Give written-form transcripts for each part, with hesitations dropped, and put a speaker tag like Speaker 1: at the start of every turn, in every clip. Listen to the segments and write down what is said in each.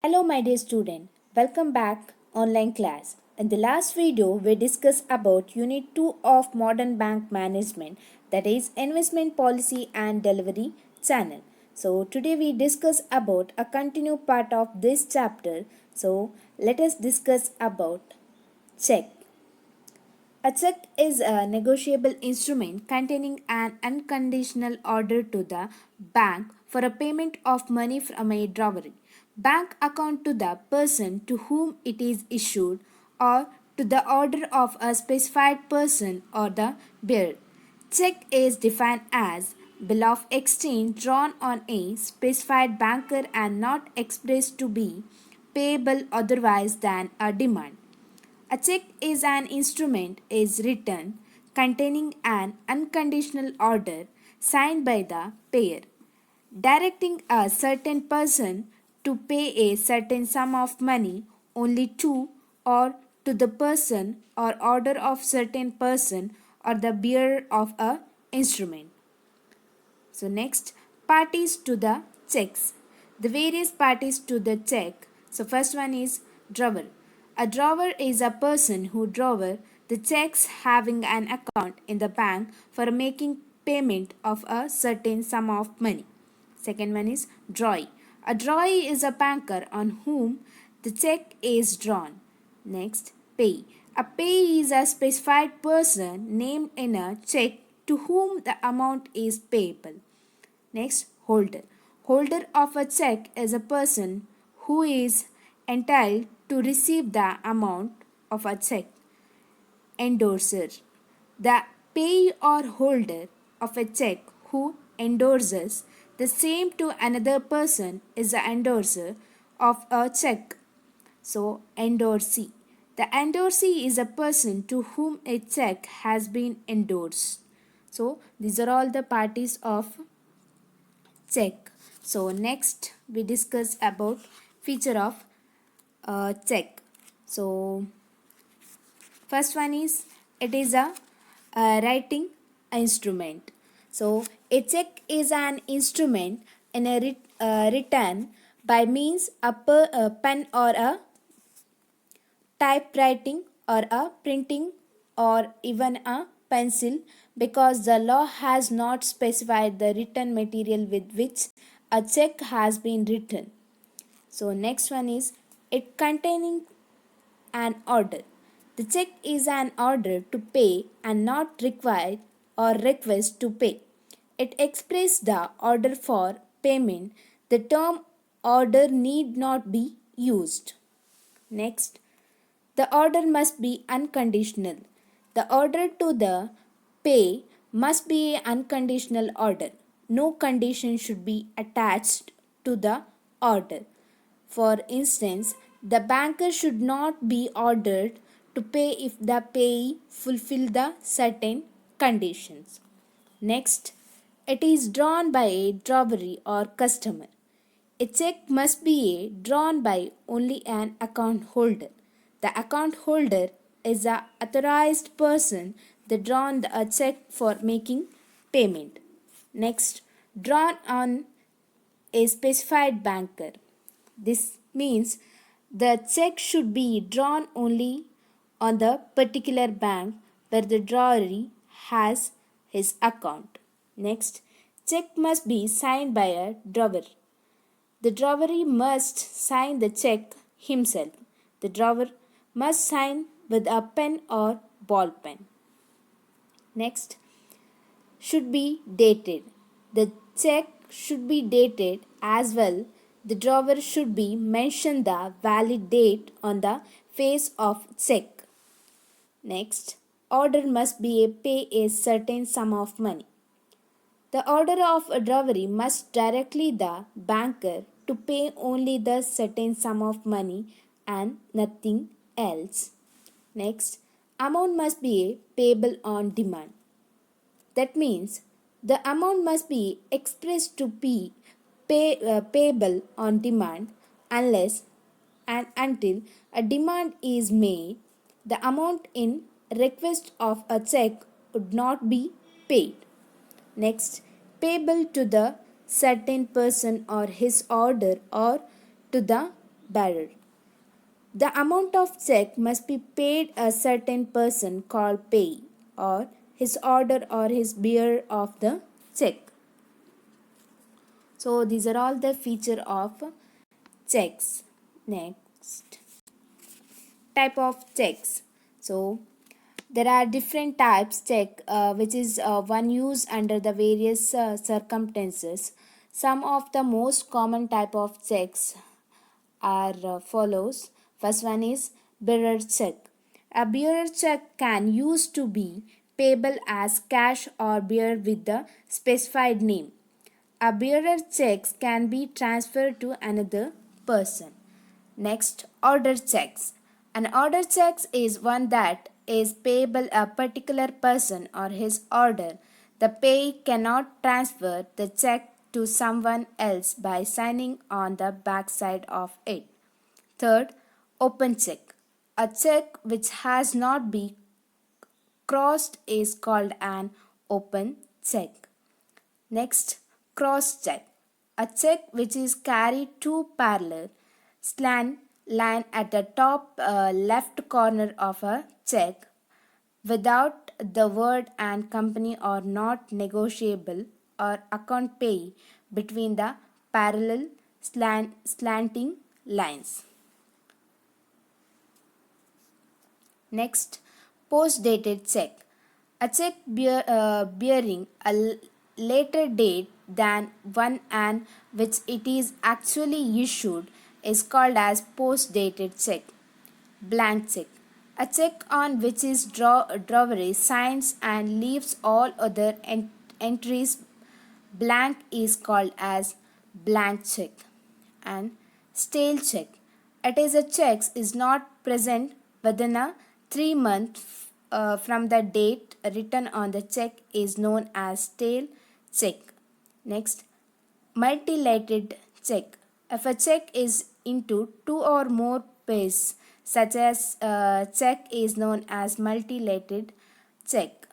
Speaker 1: Hello my dear student, welcome back online class. In the last video we discussed about unit 2 of modern bank management, that is investment policy and delivery channel. So today we discuss about a continued part of this chapter. So let us discuss about check. A check is a negotiable instrument containing an unconditional order to the bank for a payment of money from a drawee, bank account to the person to whom it is issued, or to the order of a specified person or the bearer. Check is defined as bill of exchange drawn on a specified banker and not expressed to be payable otherwise than a demand. A check is an instrument is written containing an unconditional order signed by the payer, directing a certain person to pay a certain sum of money only to or to the person or order of certain person or the bearer of a instrument. So next, parties to the checks. The various parties to the check. So first one is drawer. A drawer is a person who drawer the checks having an account in the bank for making payment of a certain sum of money. Second one is drawee. A drawee is a banker on whom the check is drawn. Next, pay. A payee is a specified person named in a check to whom the amount is payable. Next, holder. Holder of a check is a person who is entitled to receive the amount of a check. Endorser. The payee or holder of a check who endorses the same to another person is the endorser of a check. So, endorsee. The endorsee is a person to whom a check has been endorsed. So, these are all the parties of check. So next we discuss about feature of check. So first one is it is a writing instrument. So a check is an instrument in a written by means of a pen or a typewriting or a printing or even a pencil, because the law has not specified the written material with which a check has been written. So next one is it containing an order. The check is an order to pay and not required or request to pay. It expresses the order for payment. The term order need not be used. Next, the order must be unconditional. The order to the pay must be an unconditional order. No condition should be attached to the order. For instance, the banker should not be ordered to pay if the payee fulfill the certain conditions. Next, it is drawn by a drawer or customer. A check must be drawn by only an account holder. The account holder is the authorized person that drawn a check for making payment. Next, drawn on a specified banker. This means the check should be drawn only on the particular bank where the drawer has his account. Next, check must be signed by a drawer. The drawer must sign the check himself. The drawer must sign with a pen or ball pen. Next, should be dated. The check should be dated as well. The drawer should be mention the valid date on the face of check. Next, order must be pay a certain sum of money. The order of a dowry must directly the banker to pay only the certain sum of money and nothing else. Next, amount must be payable on demand. That means the amount must be expressed to be payable on demand unless and until a demand is made. The amount in request of a check would not be paid. Next, payable to the certain person or his order or to the bearer. The amount of check must be paid a certain person called pay or his order or his bearer of the check. So these are all the feature of checks. Next, type of checks. So there are different types check which is one used under the various circumstances. Some of the most common type of checks are follows. First one is bearer check. A bearer check can used to be payable as cash or bear with the specified name. A bearer checks can be transferred to another person. Next, order checks. An order check is one that is payable a particular person or his order. The payee cannot transfer the check to someone else by signing on the backside of it. Third, open check. A check which has not been crossed is called an open check. Next, cross check. A check which is carried two parallel slant line at the top left corner of a check without the word and company or not negotiable or account pay between the parallel slanting lines. Next, post-dated check. A check bearing a later date than one and which it is actually issued is called as post-dated check. Blank check. A check on which is drawer signs and leaves all other entries blank is called as blank check. And stale check. It is a check is not present within a 3 month from the date written on the check is known as stale check. Next, multilated check. If a check is into two or more pays, such as check is known as multilated check.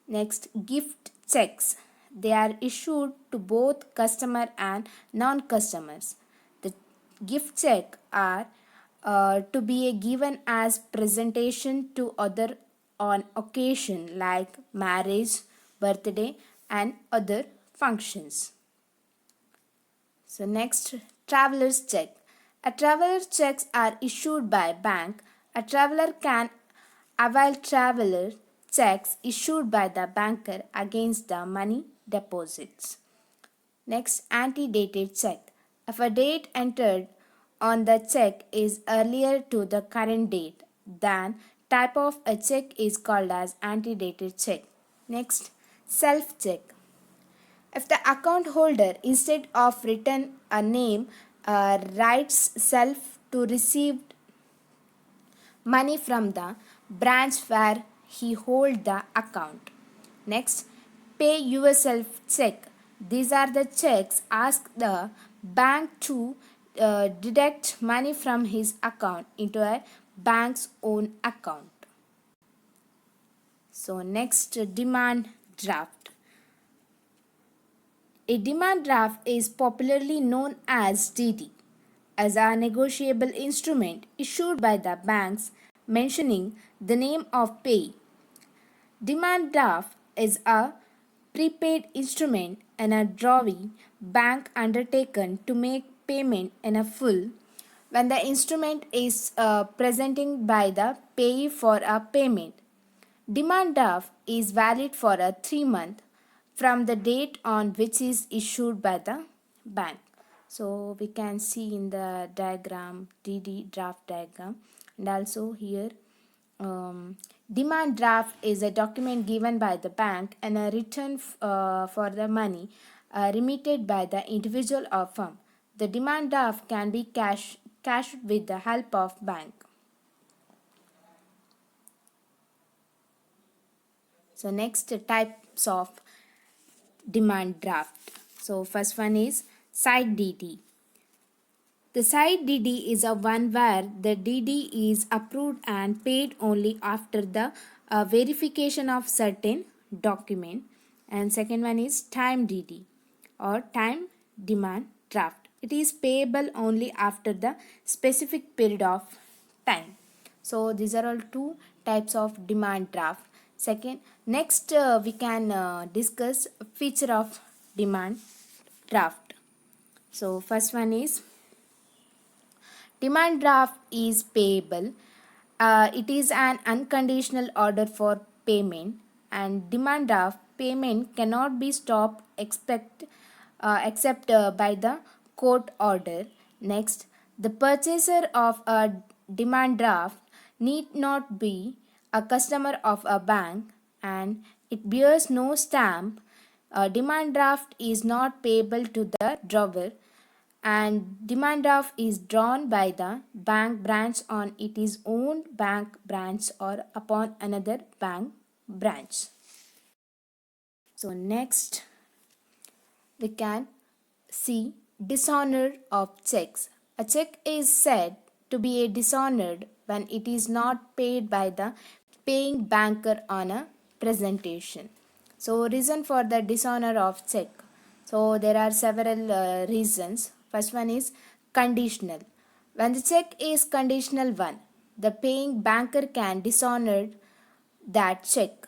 Speaker 1: Next, gift checks. They are issued to both customer and non-customers. The gift check are to be given as presentation to other on occasion like marriage, birthday and other functions. So next, traveler's check. A traveler's checks are issued by bank. A traveler can avail traveler checks issued by the banker against the money deposits. Next, antedated check. If a date entered on the check is earlier to the current date, then type of a check is called as antedated check. Next, self check. If the account holder instead of written a name writes self to receive money from the branch where he hold the account. Next, pay yourself check. These are the checks ask the bank to deduct money from his account into a bank's own account. So next, demand draft. A demand draft is popularly known as DD as a negotiable instrument issued by the banks mentioning the name of payee. Demand draft is a prepaid instrument in a drawing bank undertaken to make payment in a full when the instrument is presenting by the payee for a payment. Demand draft is valid for a 3 month from the date on which is issued by the bank. So we can see in the diagram, DD draft diagram, and also here demand draft is a document given by the bank and a return for the money remitted by the individual or firm. The demand draft can be cashed with the help of bank. So next, types of demand draft. So first one is side DD. The side DD is a one where the DD is approved and paid only after the verification of certain document. And second one is time DD or time demand draft. it is payable only after the specific period of time. So these are all two types of demand draft. Next we can discuss feature of demand draft. So first one is demand draft is payable. It is an unconditional order for payment, and demand draft payment cannot be stopped except by the court order. Next, the purchaser of a demand draft need not be a customer of a bank, and it bears no stamp. A demand draft is not payable to the drawer, and demand draft is drawn by the bank branch on its own bank branch or upon another bank branch. So next we can see dishonor of checks. A check is said to be a dishonored when it is not paid by the paying banker on a presentation. So reason for the dishonor of check. So there are several reasons. First one is conditional. When the check is conditional one, the paying banker can dishonor that check.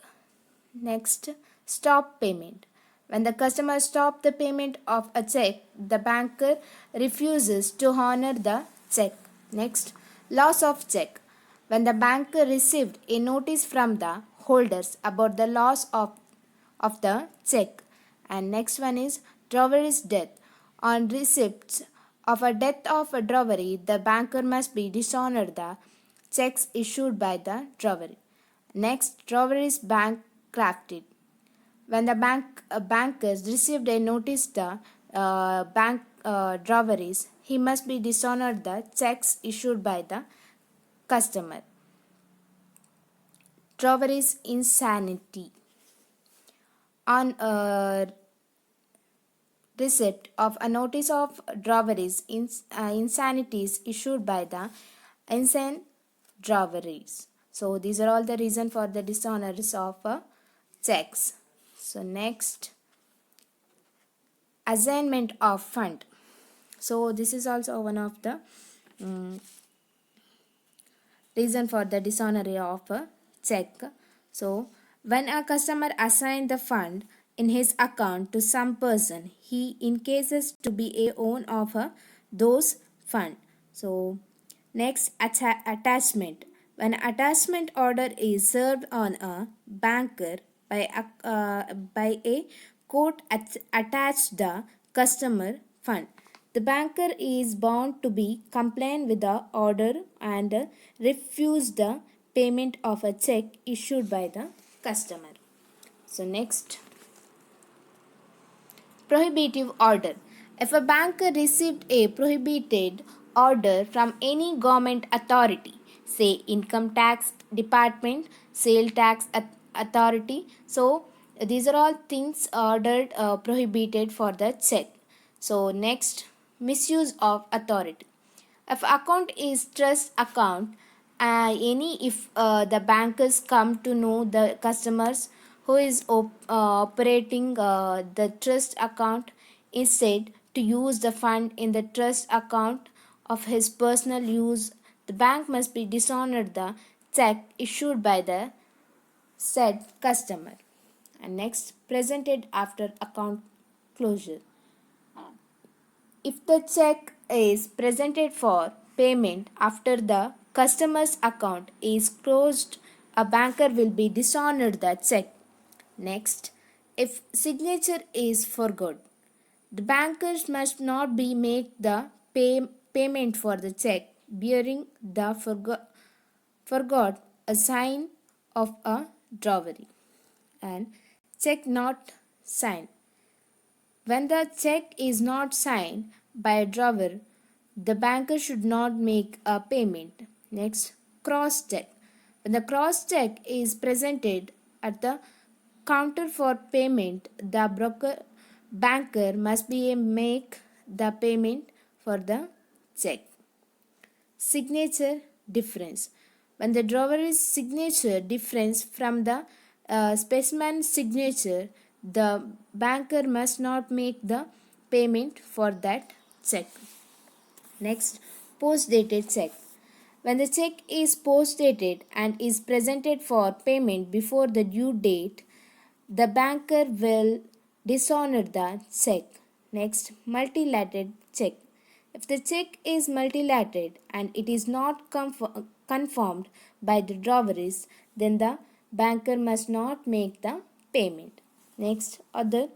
Speaker 1: Next, stop payment. When the customer stops the payment of a check, the banker refuses to honor the check. Next, loss of check. When the banker received a notice from the holders about the loss of the check. And next one is drawer's death. On receipts of a death of a drawer, the banker must be dishonor the checks issued by the drawer. Next, drawer is bankrupted. When the bankers received a notice the bank drawer he must be dishonor the checks issued by the customer. Drawer is insanity. On receipt of a notice of draweries insanities issued by the insane draweries. So these are all the reason for the dishonors of checks. So next, assignment of fund. So this is also one of the reason for the dishonour of a check. So when a customer assigns the fund in his account to some person, he incases to be a own of those fund. So next, attachment. When attachment order is served on a banker by a court attach the customer fund, the banker is bound to be compliant with the order and refuse the payment of a check issued by the customer. So next, prohibitive order. If a banker received a prohibited order from any government authority, say income tax department, sale tax authority, so these are all things ordered prohibited for the check. So next, misuse of authority. If account is trust account, any if the bankers come to know the customers who is operating the trust account is said to use the fund in the trust account of his personal use, the bank must be dishonor the check issued by the said customer. And next, presented after account closure. If the check is presented for payment after the customer's account is closed, a banker will be dishonored the check. Next, if signature is forgot, the bankers must not be make the payment for the check bearing the forgot a sign of a drawery. And check not signed. When the check is not signed by a drawer, the banker should not make a payment. Next, cross check. When the cross check is presented at the counter for payment, the banker must be make the payment for the check. Signature difference. When the drawer is signature difference from the specimen signature, the banker must not make the payment for that check. Next, post-dated check. When the check is post-dated and is presented for payment before the due date, the banker will dishonor the check. Next, multilateral check. If the check is multilateral and it is not confirmed by the drawerist, then the banker must not make the payment. Next, other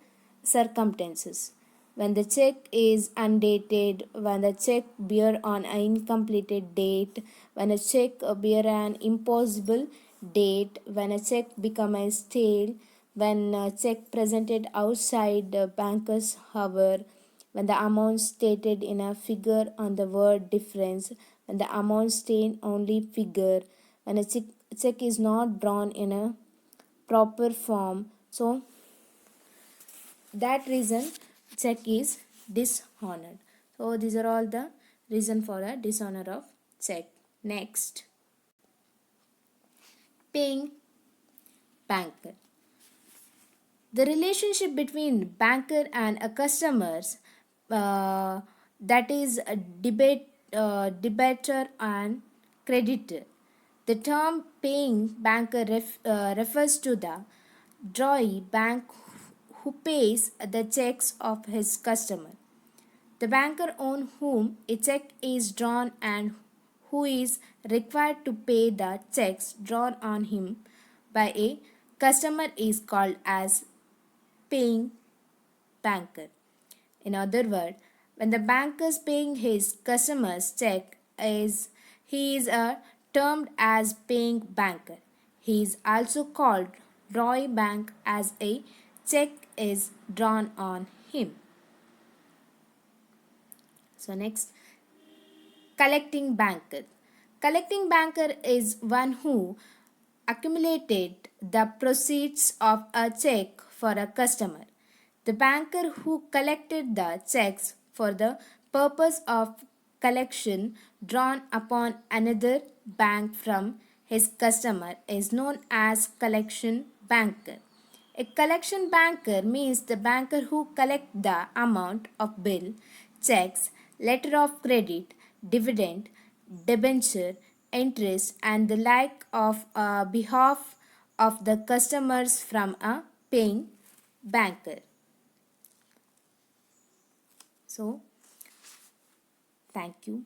Speaker 1: circumstances. When the check is undated, when the check bear on an incompleted date, when a check bear an impossible date, when a check become a stale, when a check presented outside the banker's hour, when the amount stated in a figure on the word difference, when the amount stated only figure, when a check is not drawn in a proper form. So that reason check is dishonored. So these are all the reason for a dishonor of check. Next, paying banker. The relationship between banker and a customers, that is a debater and creditor. The term paying banker refers to the drawee bank who pays the checks of his customer. The banker on whom a check is drawn and who is required to pay the checks drawn on him by a customer is called as paying banker. In other words, when the banker is paying his customer's check, he is termed as paying banker. He is also called Roy Bank as a check is drawn on him. So next, collecting banker. Collecting banker is one who accumulated the proceeds of a check for a customer. The banker who collected the checks for the purpose of collection drawn upon another bank from his customer is known as collection banker. A collection banker means the banker who collects the amount of bill, checks, letter of credit, dividend, debenture, interest, and the like of behalf of the customers from a paying banker. So, thank you.